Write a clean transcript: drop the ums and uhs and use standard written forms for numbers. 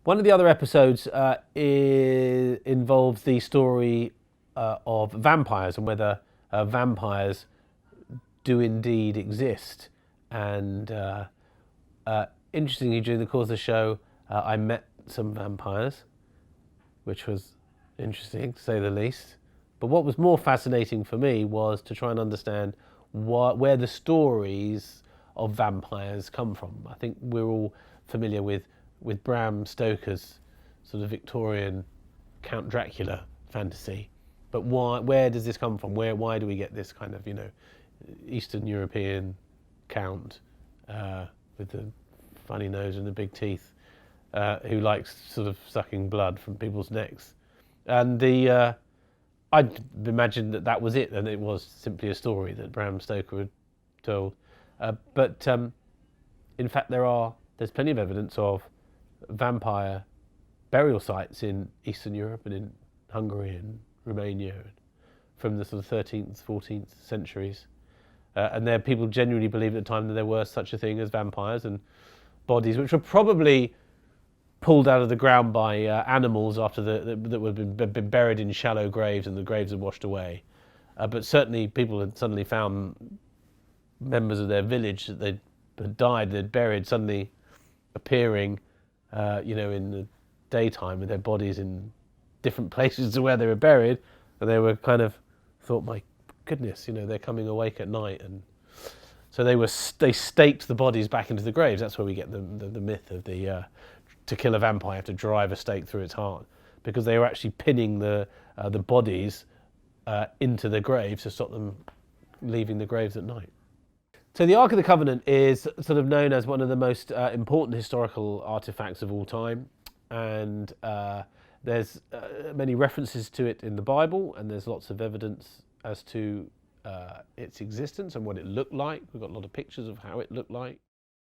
One of the other episodes involves the story of vampires and whether vampires do indeed exist. And interestingly, during the course of the show, I met some vampires, which was interesting to say the least. But what was more fascinating for me was to try and understand where the stories of vampires come from. I think we're all familiar with Bram Stoker's sort of Victorian Count Dracula fantasy, but where does this come from? Why do we get this kind of, Eastern European count with the funny nose and the big teeth, who likes sort of sucking blood from people's necks? And I'd imagined that was it, and it was simply a story that Bram Stoker had told. But in fact, there's plenty of evidence of vampire burial sites in Eastern Europe and in Hungary and Romania from the sort of 13th, 14th centuries. And there, people genuinely believed at the time that there were such a thing as vampires, and bodies which were probably pulled out of the ground by animals after that would have been buried in shallow graves, and the graves had washed away. But certainly people had suddenly found members of their village that they had died, they'd buried, suddenly appearing, in the daytime with their bodies in different places to where they were buried, and they were kind of thought, my goodness, they're coming awake at night, and so they staked the bodies back into the graves. That's where we get the myth of the to kill a vampire, you have to drive a stake through its heart, because they were actually pinning the bodies into the graves to stop them leaving the graves at night. So the Ark of the Covenant is sort of known as one of the most important historical artifacts of all time, and there's many references to it in the Bible, and there's lots of evidence as to its existence and what it looked like. We've got a lot of pictures of how it looked like.